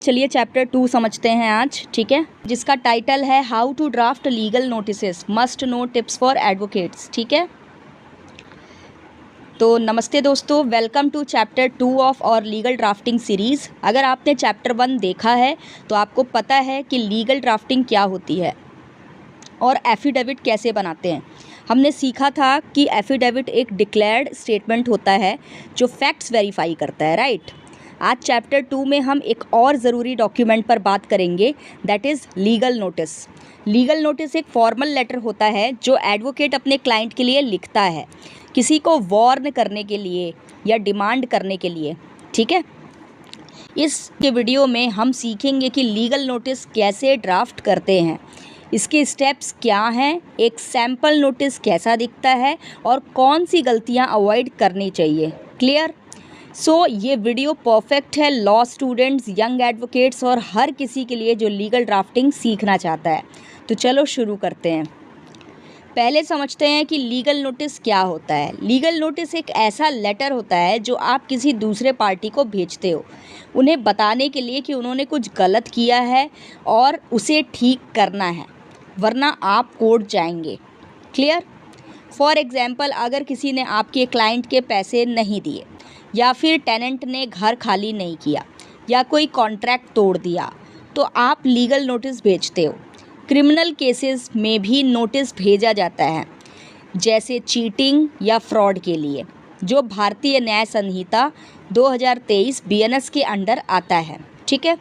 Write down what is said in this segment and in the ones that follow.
चलिए चैप्टर 2 समझते हैं आज, ठीक है, जिसका टाइटल है how to draft legal notices must know tips for advocates. ठीक है, तो नमस्ते दोस्तों, welcome to chapter 2 of our legal drafting series. अगर आपने चैप्टर 1 देखा है तो आपको पता है कि लीगल ड्राफ्टिंग क्या होती है और एफिडेविट कैसे बनाते हैं। हमने सीखा था कि एफिडेविट एक डिक्लेयर्ड स्टेटमेंट होता है जो फैक्ट्स वेरीफाई करता है, राइट। आज चैप्टर 2 में हम एक और ज़रूरी डॉक्यूमेंट पर बात करेंगे, that is legal notice. Legal notice एक फॉर्मल लेटर होता है जो एडवोकेट अपने क्लाइंट के लिए लिखता है, किसी को वार्न करने के लिए या डिमांड करने के लिए। ठीक है, इस वीडियो में हम सीखेंगे कि लीगल नोटिस कैसे ड्राफ्ट करते हैं, इसके स्टेप्स क्या हैं, एक सैम्पल नोटिस कैसा दिखता है और कौन सी गलतियां अवॉइड करनी चाहिए। क्लियर? ये वीडियो परफेक्ट है लॉ स्टूडेंट्स, यंग एडवोकेट्स और हर किसी के लिए जो लीगल ड्राफ्टिंग सीखना चाहता है। तो चलो शुरू करते हैं। पहले समझते हैं कि लीगल नोटिस क्या होता है। लीगल नोटिस एक ऐसा लेटर होता है जो आप किसी दूसरे पार्टी को भेजते हो, उन्हें बताने के लिए कि उन्होंने कुछ गलत किया है और उसे ठीक करना है, वरना आप कोर्ट जाएंगे। क्लियर? फॉर एग्जाम्पल, अगर किसी ने आपके क्लाइंट के पैसे नहीं दिए, या फिर टेनेंट ने घर खाली नहीं किया, या कोई कॉन्ट्रैक्ट तोड़ दिया, तो आप लीगल नोटिस भेजते हो। क्रिमिनल केसेस में भी नोटिस भेजा जाता है, जैसे चीटिंग या फ्रॉड के लिए, जो भारतीय न्याय संहिता 2023 BNS के अंडर आता है। ठीक है,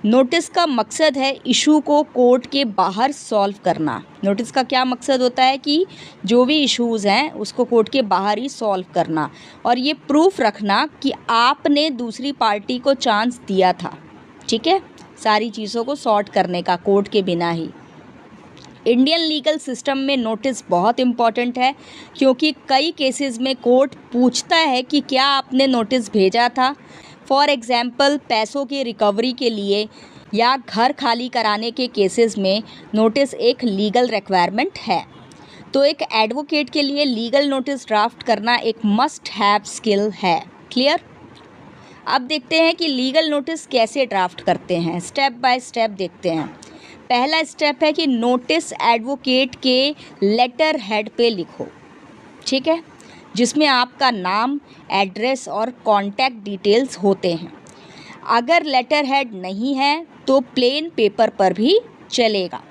नोटिस का मकसद है इशू को कोर्ट के बाहर सॉल्व करना। नोटिस का क्या मकसद होता है कि जो भी इश्यूज़ हैं उसको कोर्ट के बाहर ही सॉल्व करना, और ये प्रूफ रखना कि आपने दूसरी पार्टी को चांस दिया था। ठीक है, सारी चीज़ों को सॉर्ट करने का कोर्ट के बिना ही। इंडियन लीगल सिस्टम में नोटिस बहुत इम्पॉर्टेंट है, क्योंकि कई केसेस में कोर्ट पूछता है कि क्या आपने नोटिस भेजा था। फॉर एग्ज़ाम्पल, पैसों की रिकवरी के लिए या घर खाली कराने के केसेस में नोटिस एक लीगल रिक्वायरमेंट है। तो एक एडवोकेट के लिए लीगल नोटिस ड्राफ्ट करना एक मस्ट हैव स्किल है। क्लियर? अब देखते हैं कि लीगल नोटिस कैसे ड्राफ्ट करते हैं, स्टेप बाय स्टेप देखते हैं। पहला स्टेप है कि नोटिस एडवोकेट के लेटर हेड पे लिखो। ठीक है, जिसमें आपका नाम, एड्रेस और कॉन्टैक्ट डिटेल्स होते हैं। अगर लेटर हेड नहीं है तो प्लेन पेपर पर भी चलेगा।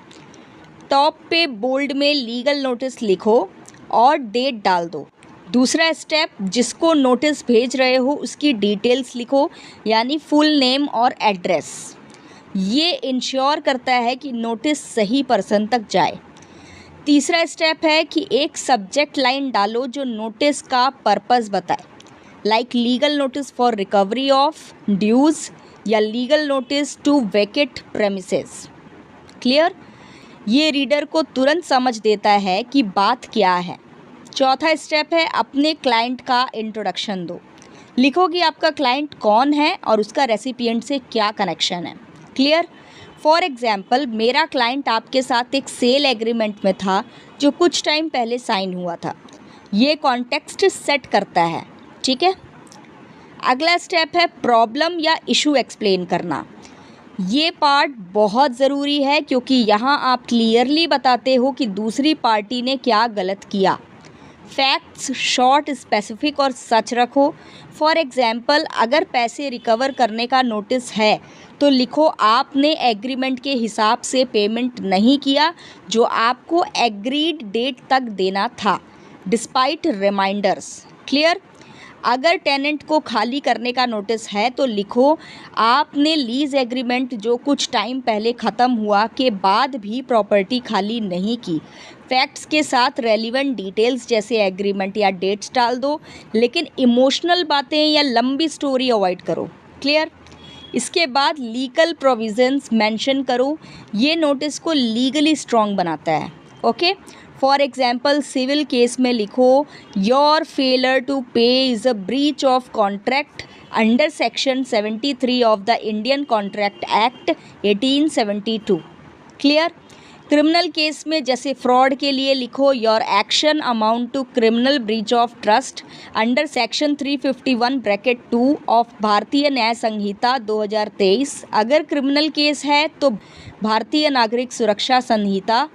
टॉप पे बोल्ड में लीगल नोटिस लिखो और डेट डाल दो। दूसरा स्टेप, जिसको नोटिस भेज रहे हो उसकी डिटेल्स लिखो, यानी फुल नेम और एड्रेस। ये इंश्योर करता है कि नोटिस सही पर्सन तक जाए। तीसरा स्टेप है कि एक सब्जेक्ट लाइन डालो जो नोटिस का पर्पस बताए, like legal notice for recovery of dues या legal notice to vacate premises. Clear? ये रीडर को तुरंत समझ देता है कि बात क्या है। चौथा स्टेप है अपने क्लाइंट का इंट्रोडक्शन दो। लिखो कि आपका क्लाइंट कौन है और उसका रेसिपिएंट से क्या कनेक्शन है। क्लियर? फॉर एग्जाम्पल, मेरा क्लाइंट आपके साथ एक सेल एग्रीमेंट में था जो कुछ टाइम पहले साइन हुआ था। ये कॉन्टेक्स्ट सेट करता है। ठीक है, अगला स्टेप है प्रॉब्लम या इशू एक्सप्लेन करना। ये पार्ट बहुत ज़रूरी है, क्योंकि यहाँ आप क्लियरली बताते हो कि दूसरी पार्टी ने क्या गलत किया। फैक्ट्स शॉर्ट, स्पेसिफिक और सच रखो। फॉर एग्जाम्पल, अगर पैसे रिकवर करने का नोटिस है तो लिखो आपने एग्रीमेंट के हिसाब से पेमेंट नहीं किया जो आपको एग्रीड डेट तक देना था, डिस्पाइट रिमाइंडर्स। क्लियर? अगर टेनेंट को खाली करने का नोटिस है तो लिखो आपने लीज एग्रीमेंट जो कुछ टाइम पहले ख़त्म हुआ के बाद भी प्रॉपर्टी खाली नहीं की। फैक्ट्स के साथ रेलिवेंट डिटेल्स जैसे एग्रीमेंट या डेट्स डाल दो, लेकिन इमोशनल बातें या लंबी स्टोरी अवॉइड करो। क्लियर? इसके बाद लीगल प्रोविजंस मेंशन करो। ये नोटिस को लीगली स्ट्रॉन्ग बनाता है। Okay, for example, civil case में लिखो your failure to pay is a breach of contract under section 73 of the Indian contract act 1872। Clear? Criminal case में जैसे फ्रॉड के लिए लिखो your action amount to criminal breach of trust under section 351(2) of Bharatiya Nyaya संहिता 2023। अगर criminal case है तो भारतीय नागरिक सुरक्षा संहिता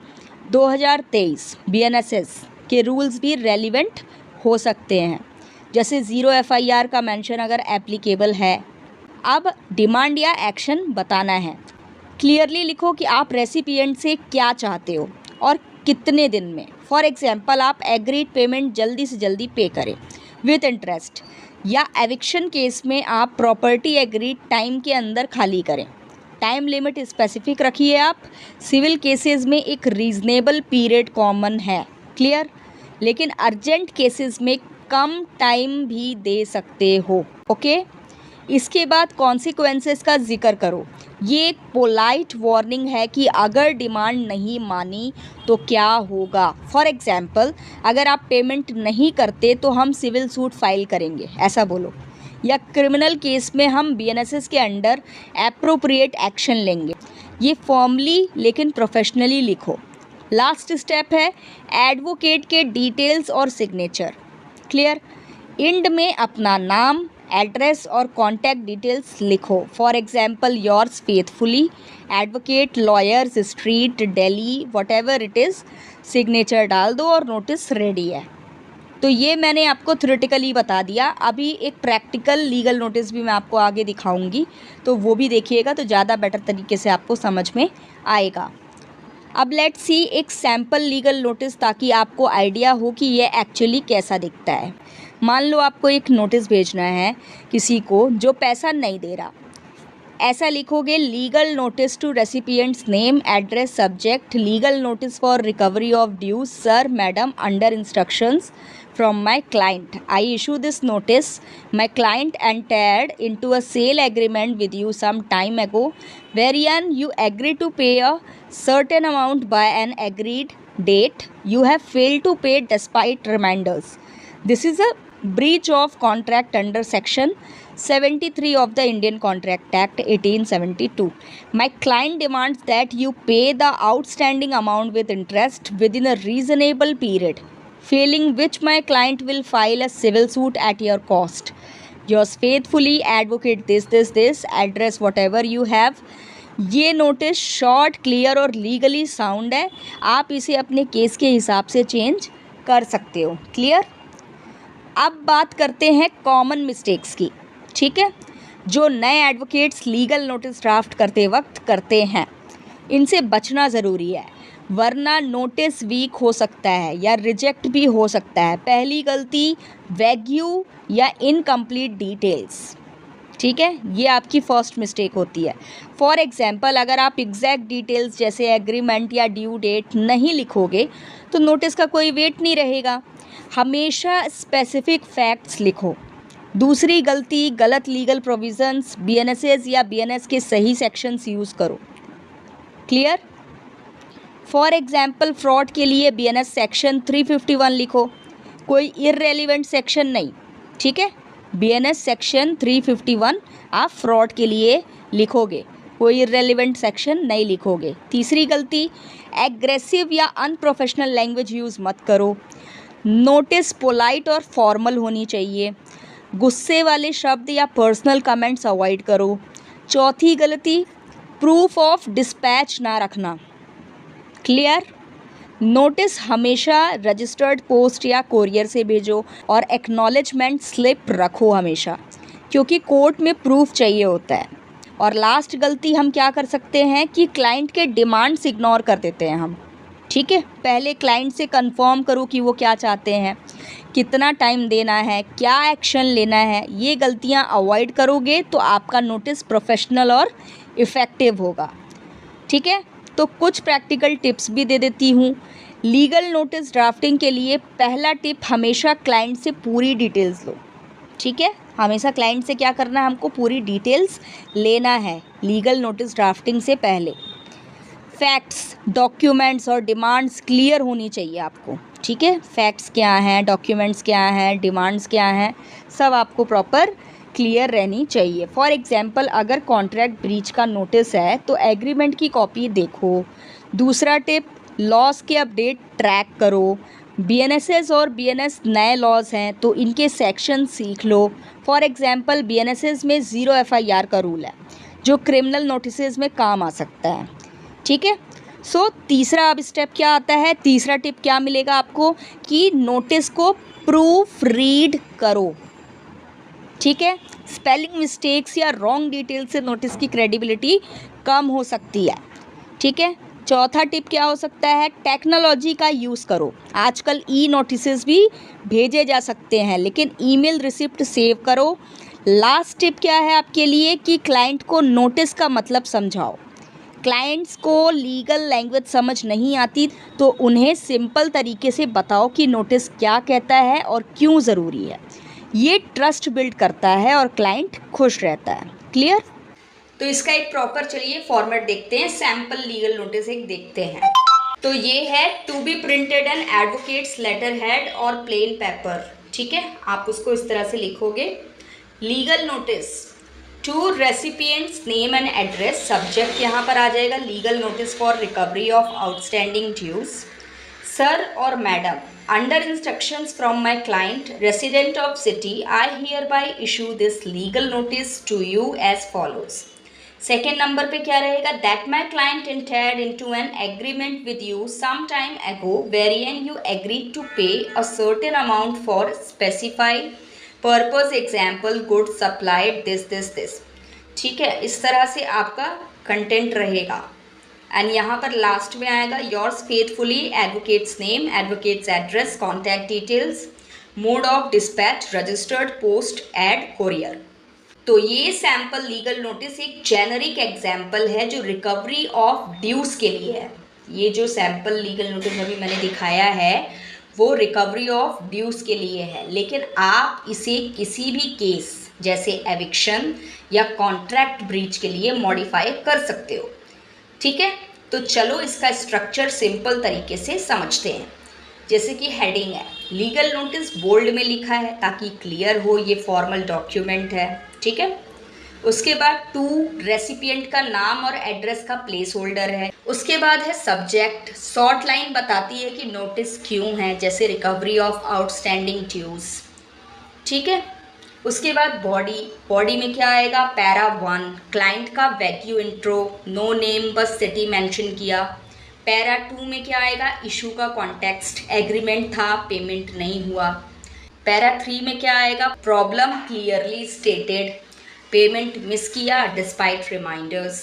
2023 BNSS के रूल्स भी रेलिवेंट हो सकते हैं, जैसे 0 FIR का मेंशन अगर एप्लीकेबल है। अब डिमांड या एक्शन बताना है। क्लियरली लिखो कि आप रेसिपिएंट से क्या चाहते हो और कितने दिन में। फॉर एग्जांपल आप एग्रीड पेमेंट जल्दी से जल्दी पे करें विथ इंटरेस्ट, या एविक्शन केस में आप प्रॉपर्टी एग्रीड टाइम के अंदर खाली करें। टाइम लिमिट स्पेसिफिक रखिए आप। सिविल केसेस में एक रीजनेबल पीरियड कॉमन है, क्लियर, लेकिन अर्जेंट केसेस में कम टाइम भी दे सकते हो, ओके। इसके बाद कॉन्सिक्वेंसेस का जिक्र करो। ये एक पोलाइट वार्निंग है कि अगर डिमांड नहीं मानी तो क्या होगा। फॉर एग्जांपल अगर आप पेमेंट नहीं करते तो हम सिविल सूट फाइल करेंगे, ऐसा बोलो। या क्रिमिनल केस में हम BNSS के अंडर एप्रोप्रिएट एक्शन लेंगे। ये फॉर्मली लेकिन प्रोफेशनली लिखो। लास्ट स्टेप है एडवोकेट के डिटेल्स और सिग्नेचर, क्लियर। इंड में अपना नाम, एड्रेस और कॉन्टैक्ट डिटेल्स लिखो। For example yours faithfully, advocate, lawyers street, Delhi, what ever it is. Signature डाल दो और नोटिस रेडी है। तो ये मैंने आपको थ्योरेटिकली बता दिया। अभी एक प्रैक्टिकल लीगल नोटिस भी मैं आपको आगे दिखाऊंगी, तो वो भी देखिएगा तो ज़्यादा बेटर तरीके से आपको समझ में आएगा। अब लेट्स सी एक सैम्पल लीगल नोटिस, ताकि आपको आइडिया हो कि ये एक्चुअली कैसा दिखता है। मान लो आपको एक नोटिस भेजना है किसी को जो पैसा नहीं दे रहा। ऐसा लिखोगे, legal notice to recipient's name, address, subject, legal notice for recovery of dues, sir, madam, under instructions from my client. I issue this notice. My client entered into a sale agreement with you some time ago, wherein you agree to pay a certain amount by an agreed date. You have failed to pay despite reminders. This is a breach of contract under section 73 of the Indian Contract Act 1872. My client demands that you pay the outstanding amount with interest within a reasonable period, failing which my client will file a civil suit at your cost. Yours faithfully, advocate this, address whatever you have. ये notice short, clear और legally sound है। आप इसे अपने case के हिसाब से change कर सकते हो, क्लियर। अब बात करते हैं कॉमन मिस्टेक्स की, ठीक है, जो नए एडवोकेट्स लीगल नोटिस ड्राफ्ट करते वक्त करते हैं। इनसे बचना ज़रूरी है, वरना नोटिस वीक हो सकता है या रिजेक्ट भी हो सकता है। पहली गलती, वैग्यू या इनकम्प्लीट डिटेल्स, ठीक है, ये आपकी फर्स्ट मिस्टेक होती है। फॉर एग्जांपल अगर आप एग्जैक्ट डिटेल्स जैसे एग्रीमेंट या ड्यू डेट नहीं लिखोगे तो नोटिस का कोई वेट नहीं रहेगा। हमेशा स्पेसिफिक फैक्ट्स लिखो। दूसरी गलती, गलत लीगल प्रोविजंस, BNSS या BNS के सही सेक्शंस यूज़ करो, क्लियर। फॉर एग्जाम्पल फ्रॉड के लिए BNS सेक्शन 351 लिखो, कोई इररेलेवेंट सेक्शन नहीं, ठीक है। BNS सेक्शन 351 आप फ्रॉड के लिए लिखोगे, कोई इररेलेवेंट सेक्शन नहीं लिखोगे। तीसरी गलती, एग्रेसिव या अनप्रोफेशनल लैंग्वेज यूज़ मत करो। नोटिस पोलाइट और फॉर्मल होनी चाहिए। गुस्से वाले शब्द या पर्सनल कमेंट्स अवॉइड करो। चौथी गलती, प्रूफ ऑफ डिस्पैच ना रखना, क्लियर। नोटिस हमेशा रजिस्टर्ड पोस्ट या कोरियर से भेजो और एक्नॉलेजमेंट स्लिप रखो हमेशा, क्योंकि कोर्ट में प्रूफ चाहिए होता है। और लास्ट गलती हम क्या कर सकते हैं कि क्लाइंट के डिमांड्स इग्नोर कर देते हैं हम, ठीक है। पहले क्लाइंट से कंफर्म करो कि वो क्या चाहते हैं, कितना टाइम देना है, क्या एक्शन लेना है। ये गलतियां अवॉइड करोगे तो आपका नोटिस प्रोफेशनल और इफ़ेक्टिव होगा, ठीक है। तो कुछ प्रैक्टिकल टिप्स भी दे देती हूँ। लीगल नोटिस ड्राफ्टिंग के लिए पहला टिप, हमेशा क्लाइंट से पूरी डिटेल्स लो, ठीक है। हमेशा क्लाइंट से क्या करना है, हमको पूरी डिटेल्स लेना है लीगल नोटिस ड्राफ्टिंग से पहले। फैक्ट्स, डॉक्यूमेंट्स और डिमांड्स क्लियर होनी चाहिए आपको, ठीक है। फैक्ट्स क्या हैं, डॉक्यूमेंट्स क्या हैं, डिमांड्स क्या हैं, सब आपको प्रॉपर क्लियर रहनी चाहिए। फॉर एग्जांपल अगर कॉन्ट्रैक्ट ब्रीच का नोटिस है तो एग्रीमेंट की कॉपी देखो, दूसरा टिप, लॉज के अपडेट ट्रैक करो। बीएनएसएस और बीएनएस नए लॉज हैं तो इनके सेक्शन सीख लो। फॉर एग्जांपल बीएनएसएस में 0 एफआईआर का रूल है जो क्रिमिनल नोटिसेस में काम आ सकता है। ठीक है। सो तीसरा अब स्टेप क्या आता है, तीसरा टिप क्या मिलेगा आपको कि नोटिस को प्रूफ रीड करो। ठीक है। स्पेलिंग मिस्टेक्स या रॉन्ग डिटेल से नोटिस की क्रेडिबिलिटी कम हो सकती है। ठीक है। चौथा टिप क्या हो सकता है, टेक्नोलॉजी का यूज़ करो। आजकल ई नोटिसेस भी भेजे जा सकते हैं लेकिन ईमेल रिसिप्ट सेव करो। लास्ट टिप क्या है आपके लिए कि क्लाइंट को नोटिस का मतलब समझाओ। क्लाइंट्स को लीगल लैंग्वेज समझ नहीं आती तो उन्हें सिंपल तरीके से बताओ कि नोटिस क्या कहता है और क्यों ज़रूरी है। ये ट्रस्ट बिल्ड करता है और क्लाइंट खुश रहता है। क्लियर। तो इसका एक प्रॉपर चलिए फॉर्मेट देखते हैं, सैम्पल लीगल नोटिस एक देखते हैं। तो ये है to be printed an advocate's letter head और प्लेन पेपर। ठीक है, आप उसको इस तरह से लिखोगे। Legal notice to recipient's name and address, subject यहाँ पर आ जाएगा legal notice for recovery of outstanding dues. Sir और madam, under instructions from my client resident of city I hereby issue this legal notice to you as follows. Second number पे क्या रहेगा, that my client entered into an agreement with you some time ago wherein you agreed to pay a certain amount for specified purpose, example goods supplied this। ठीक है, इस तरह से आपका content रहेगा। एंड यहाँ पर लास्ट में आएगा yours faithfully, advocate's name, advocate's address, contact details, mode of dispatch, registered post, AD, courier. तो ये सैम्पल लीगल नोटिस एक जेनरिक एग्जाम्पल है जो रिकवरी ऑफ ड्यूज के लिए है। ये जो सैम्पल लीगल नोटिस अभी मैंने दिखाया है वो रिकवरी ऑफ ड्यूज के लिए है, लेकिन आप इसे किसी भी केस जैसे एविक्शन या कॉन्ट्रैक्ट ब्रीच के लिए मॉडिफाई कर सकते हो। ठीक है, तो चलो इसका स्ट्रक्चर सिंपल तरीके से समझते हैं। जैसे कि हेडिंग है, लीगल नोटिस बोल्ड में लिखा है ताकि क्लियर हो ये फॉर्मल डॉक्यूमेंट है। ठीक है। उसके बाद टू, रेसिपिएंट का नाम और एड्रेस का प्लेस होल्डर है। उसके बाद है सब्जेक्ट, शॉर्ट लाइन बताती है कि नोटिस क्यों है, जैसे रिकवरी ऑफ आउटस्टैंडिंग ड्यूज। ठीक है। उसके बाद बॉडी में क्या आएगा, पैरा 1, क्लाइंट का वैक्यू intro, no name bus city mention किया। पैरा 2 में क्या आएगा, इशू का कॉन्टेक्स्ट, एग्रीमेंट था पेमेंट नहीं हुआ। पैरा 3 में क्या आएगा, problem clearly stated, payment miss किया डिस्पाइट रिमाइंडर्स।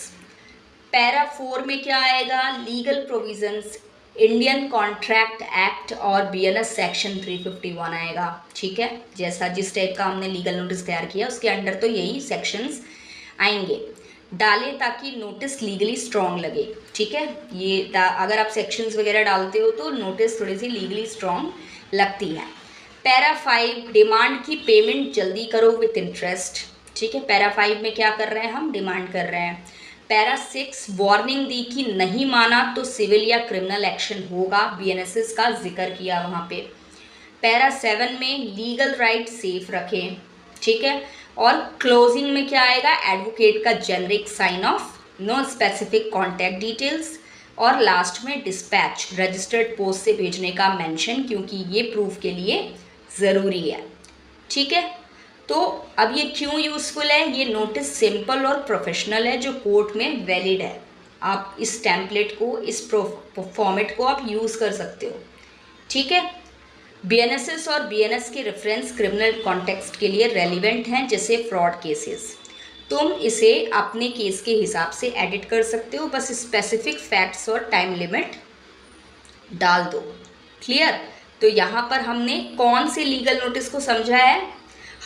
पैरा 4 में क्या आएगा, legal provisions, Indian contract act और बीएनएस सेक्शन 351 आएगा। ठीक है, जैसा जिस टाइप का हमने लीगल नोटिस तैयार किया उसके अंडर तो यही सेक्शंस आएंगे। डालें ताकि नोटिस लीगली स्ट्रॉन्ग लगे। ठीक है, ये अगर आप सेक्शंस वगैरह डालते हो तो नोटिस थोड़ी सी लीगली स्ट्रॉन्ग लगती है। पैरा 5, डिमांड की पेमेंट जल्दी करो विथ इंटरेस्ट। ठीक है, पैरा 5 में क्या कर रहे हैं हम, डिमांड कर रहे हैं। पैरा 6, वार्निंग दी कि नहीं माना तो सिविल या क्रिमिनल एक्शन होगा, बीएनएसएस का जिक्र किया वहाँ पे। पैरा 7 में लीगल राइट सेफ रखें। ठीक है, और क्लोजिंग में क्या आएगा, एडवोकेट का generic sign off, no specific contact details, और लास्ट में डिस्पैच, रजिस्टर्ड पोस्ट से भेजने का मेंशन, क्योंकि ये प्रूफ के लिए ज़रूरी है। ठीक है, तो अब ये क्यों यूज़फुल है, ये नोटिस सिंपल और प्रोफेशनल है जो कोर्ट में वैलिड है। आप इस टेम्पलेट को, इस फॉर्मेट को आप यूज़ कर सकते हो। ठीक है, बीएनएसएस और बीएनएस के रेफरेंस क्रिमिनल कॉन्टेक्स्ट के लिए रेलिवेंट हैं, जैसे फ्रॉड केसेस। तुम इसे अपने केस के हिसाब से एडिट कर सकते हो, बस स्पेसिफिक फैक्ट्स और टाइम लिमिट डाल दो। क्लियर। तो यहाँ पर हमने कौन से लीगल नोटिस को समझा है,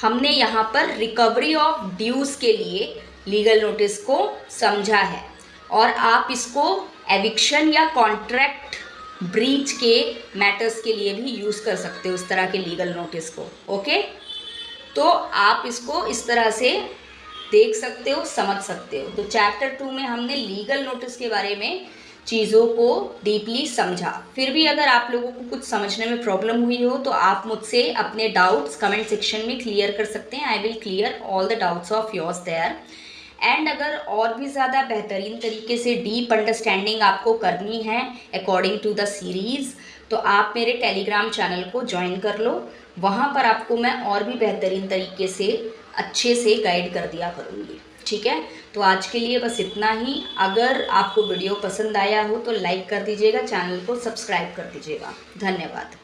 हमने यहाँ पर रिकवरी ऑफ ड्यूज़ के लिए लीगल नोटिस को समझा है, और आप इसको एविक्शन या कॉन्ट्रैक्ट ब्रीच के मैटर्स के लिए भी यूज़ कर सकते हो, इस तरह के लीगल नोटिस को। ओके, तो आप इसको इस तरह से देख सकते हो, समझ सकते हो। तो चैप्टर 2 में हमने लीगल नोटिस के बारे में चीज़ों को डीपली समझा। फिर भी अगर आप लोगों को कुछ समझने में प्रॉब्लम हुई हो तो आप मुझसे अपने डाउट्स कमेंट सेक्शन में क्लियर कर सकते हैं। I will clear all the doubts of yours there. And अगर और भी ज़्यादा बेहतरीन तरीके से डीप अंडरस्टैंडिंग आपको करनी है अकॉर्डिंग टू द सीरीज़, तो आप मेरे टेलीग्राम चैनल को ज्वाइन कर लो। वहाँ पर आपको मैं और भी बेहतरीन तरीके से अच्छे से गाइड कर दिया करूँगी। ठीक है, तो आज के लिए बस इतना ही। अगर आपको वीडियो पसंद आया हो तो लाइक कर दीजिएगा, चैनल को सब्सक्राइब कर दीजिएगा। धन्यवाद।